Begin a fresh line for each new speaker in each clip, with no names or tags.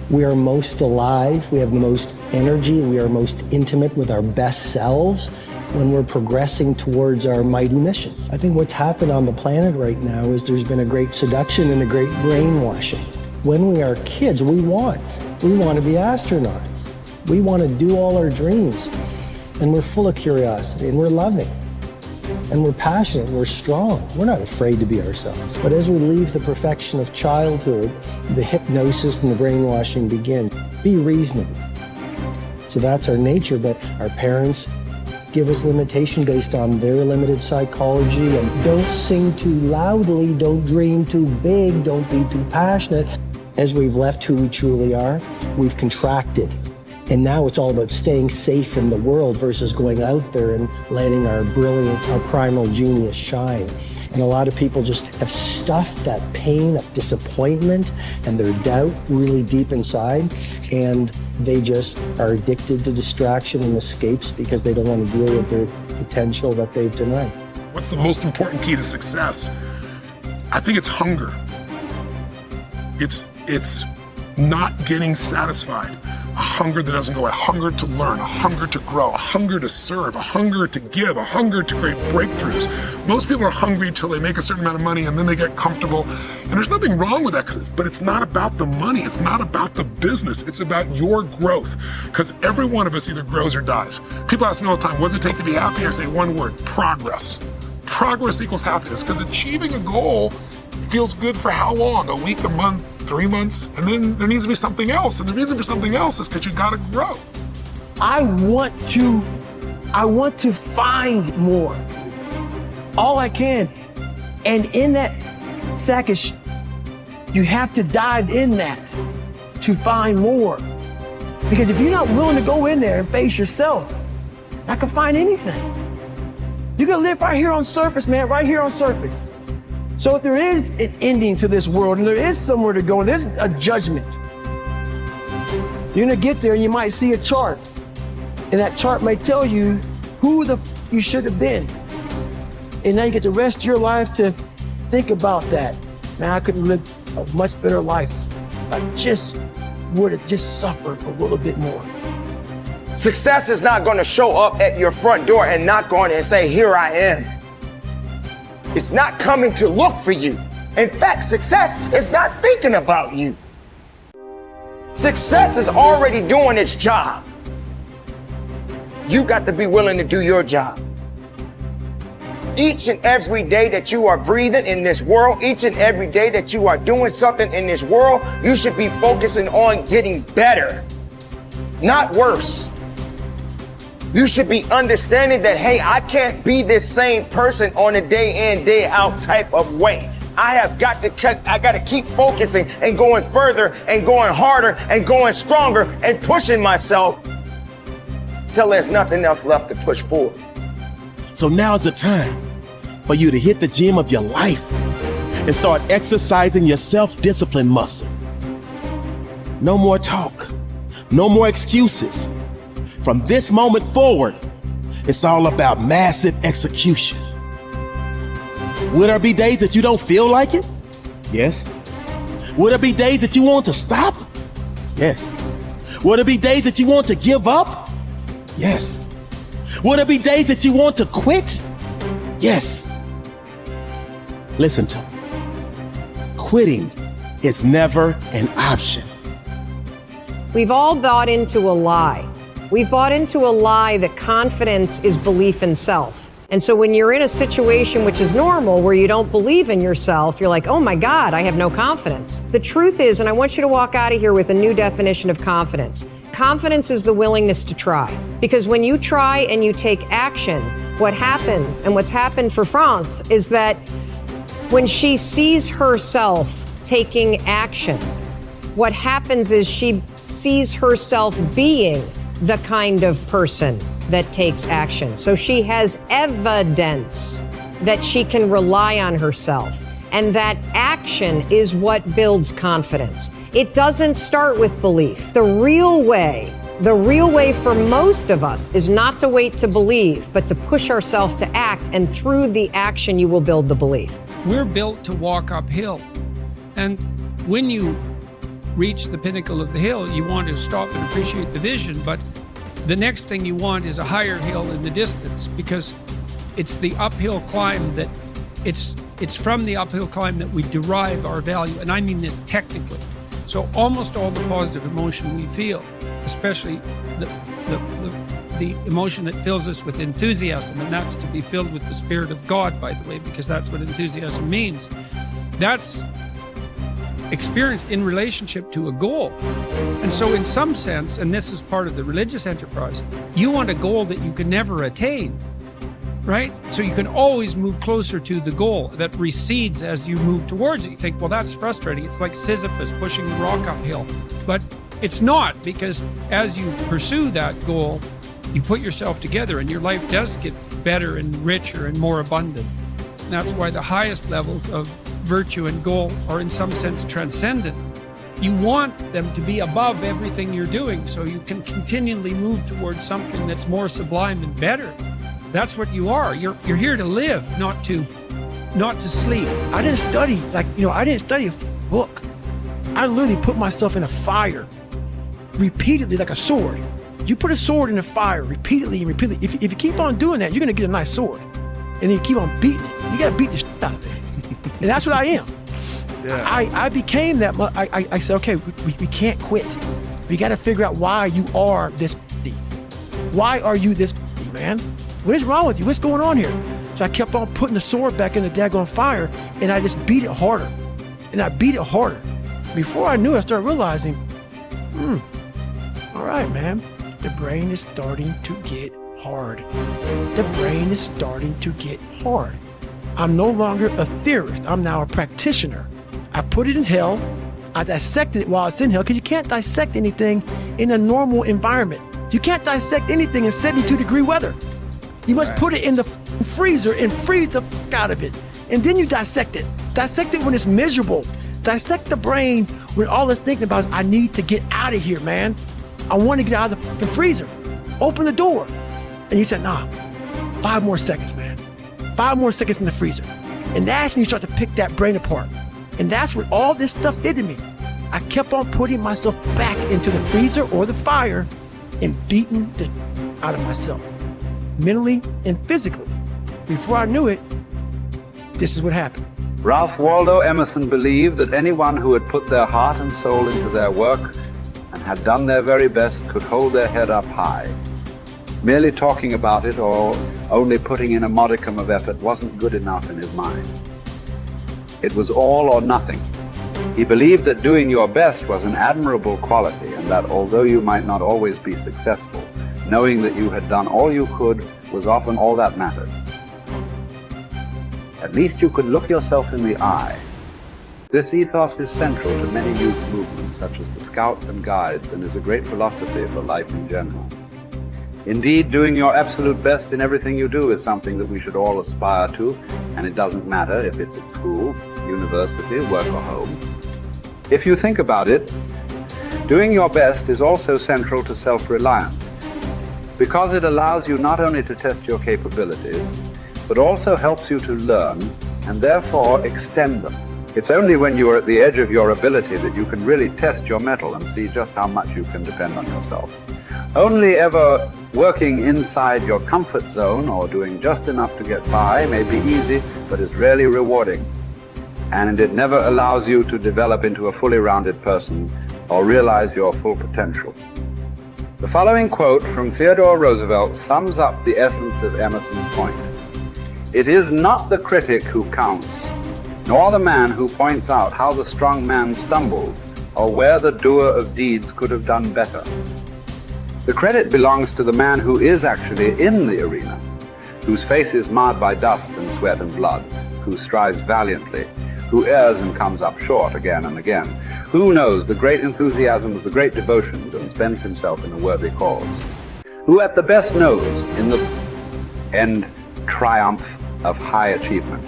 We are most alive, we have the most energy, we are most intimate with our best selves when we're progressing towards our mighty mission. I think what's happened on the planet right now is there's been a great seduction and a great brainwashing. When we are kids, we want to be astronauts. We want to do all our dreams. And we're full of curiosity, and we're loving, and we're passionate, and we're strong. We're not afraid to be ourselves. But as we leave the perfection of childhood, the hypnosis and the brainwashing begin. Be reasonable. So that's our nature, but our parents give us limitation based on their limited psychology. And don't sing too loudly, don't dream too big, don't be too passionate. As we've left who we truly are, we've contracted. And now it's all about staying safe in the world versus going out there and letting our brilliant, our primal genius shine. And a lot of people just have stuffed that pain of disappointment and their doubt really deep inside. And they just are addicted to distraction and escapes because they don't want to deal with their potential that they've denied.
What's the most important key to success? I think it's hunger. It's not getting satisfied. A hunger that doesn't go, a hunger to learn, a hunger to grow, a hunger to serve, a hunger to give, a hunger to create breakthroughs. Most people are hungry until they make a certain amount of money and then they get comfortable. And there's nothing wrong with that, but it's not about the money. It's not about the business. It's about your growth. Because every one of us either grows or dies. People ask me all the time, what does it take to be happy? I say one word, progress. Progress equals happiness, because achieving a goal feels good for how long? A week, a month, 3 months, and then there needs to be something else. And the reason for something else is because you gotta grow.
I want to find more. All I can. And in that sack of you have to dive in that to find more. Because if you're not willing to go in there and face yourself, I can find anything. You can live right here on surface, man, right here on surface. So if there is an ending to this world and there is somewhere to go and there's a judgment, you're gonna get there and you might see a chart. And that chart may tell you who you should have been. And now you get the rest of your life to think about that. Now I could live a much better life if I just would have just suffered a little bit more.
Success is not gonna show up at your front door and knock on it and say, here I am. It's not coming to look for you. In fact, success is not thinking about you. Success is already doing its job. You got to be willing to do your job. Each and every day that you are breathing in this world, each and every day that you are doing something in this world, you should be focusing on getting better, not worse. You should be understanding that, hey, I can't be this same person on a day in, day out type of way. I got to keep focusing and going further and going harder and going stronger and pushing myself till there's nothing else left to push forward.
So now's the time for you to hit the gym of your life and start exercising your self-discipline muscle. No more talk, no more excuses. From this moment forward, it's all about massive execution. Will there be days that you don't feel like it? Yes. Will there be days that you want to stop? Yes. Will there be days that you want to give up? Yes. Will there be days that you want to quit? Yes. Listen to me. Quitting is never an option.
We've all bought into a lie. We've bought into a lie that confidence is belief in self. And so when you're in a situation which is normal, where you don't believe in yourself, you're like, oh my God, I have no confidence. The truth is, and I want you to walk out of here with a new definition of confidence. Confidence is the willingness to try. Because when you try and you take action, what happens, and what's happened for France, is that when she sees herself taking action, what happens is she sees herself being the kind of person that takes action. So she has evidence that she can rely on herself. And that action is what builds confidence. It doesn't start with belief. The real way for most of us is not to wait to believe, but to push ourselves to act. And through the action, you will build the belief.
We're built to walk uphill. And when you reach the pinnacle of the hill, you want to stop and appreciate the vision, but the next thing you want is a higher hill in the distance, because it's the uphill climb that it's from the uphill climb that we derive our value, and I mean this technically. So almost all the positive emotion we feel, especially the emotion that fills us with enthusiasm, and that's to be filled with the Spirit of God, by the way, because that's what enthusiasm means. That's experienced in relationship to a goal. And so in some sense, and this is part of the religious enterprise, you want a goal that you can never attain, right? So you can always move closer to the goal that recedes as you move towards it. You think, well, that's frustrating. It's like Sisyphus pushing the rock uphill. But it's not, because as you pursue that goal, you put yourself together and your life does get better and richer and more abundant. And that's why the highest levels of virtue and goal are in some sense transcendent. You want them to be above everything you're doing so you can continually move towards something that's more sublime and better. That's what you are. You're here to live, not to sleep.
I didn't study, I didn't study a book. I literally put myself in a fire repeatedly, like a sword. You put a sword in a fire repeatedly and repeatedly. If you keep on doing that, you're going to get a nice sword. And then you keep on beating it. You got to beat the shit out of it. And that's what I am. Yeah. I became that. I said, okay, we can't quit. We got to figure out why you are this. Why are you this, man? What is wrong with you? What's going on here? So I kept on putting the sword back in the daggone fire, and I just beat it harder. And I beat it harder. Before I knew it, I started realizing, all right, man, the brain is starting to get hard. The brain is starting to get hard. I'm no longer a theorist. I'm now a practitioner. I put it in hell. I dissected it while it's in hell, because you can't dissect anything in a normal environment. You can't dissect anything in 72-degree weather. You must put it in the freezer and freeze the fuck out of it. And then you dissect it. Dissect it when it's miserable. Dissect the brain when all it's thinking about is, I need to get out of here, man. I want to get out of the fucking freezer. Open the door. And you said, nah, 5 more seconds, man. 5 more seconds in the freezer. And that's when you start to pick that brain apart. And that's what all this stuff did to me. I kept on putting myself back into the freezer or the fire and beating the out of myself, mentally and physically. Before I knew it, this is what happened.
Ralph Waldo Emerson believed that anyone who had put their heart and soul into their work and had done their very best could hold their head up high. Merely talking about it or only putting in a modicum of effort wasn't good enough in his mind. It was all or nothing. He believed that doing your best was an admirable quality, and that although you might not always be successful, knowing that you had done all you could was often all that mattered. At least you could look yourself in the eye. This ethos is central to many youth movements, such as the Scouts and Guides, and is a great philosophy for life in general. Indeed, doing your absolute best in everything you do is something that we should all aspire to, and it doesn't matter if it's at school, university, work, or home. If you think about it, doing your best is also central to self-reliance, because it allows you not only to test your capabilities, but also helps you to learn and therefore extend them. It's only when you are at the edge of your ability that you can really test your mettle and see just how much you can depend on yourself. Only ever working inside your comfort zone or doing just enough to get by may be easy, but is rarely rewarding. And it never allows you to develop into a fully rounded person or realize your full potential. The following quote from Theodore Roosevelt sums up the essence of Emerson's point. It is not the critic who counts, nor the man who points out how the strong man stumbled, or where the doer of deeds could have done better. The credit belongs to the man who is actually in the arena, whose face is marred by dust and sweat and blood, who strives valiantly, who errs and comes up short again and again, who knows the great enthusiasms, the great devotions, and spends himself in a worthy cause, who at the best knows in the end triumph of high achievement,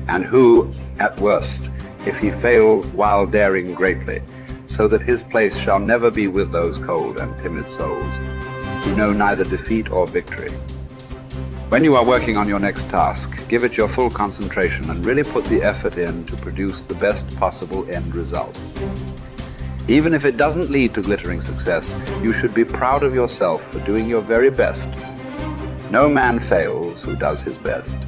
and who, at worst, if he fails while daring greatly, so that his place shall never be with those cold and timid souls, who know neither defeat or victory. When you are working on your next task, give it your full concentration and really put the effort in to produce the best possible end result. Even if it doesn't lead to glittering success, you should be proud of yourself for doing your very best. No man fails who does his best.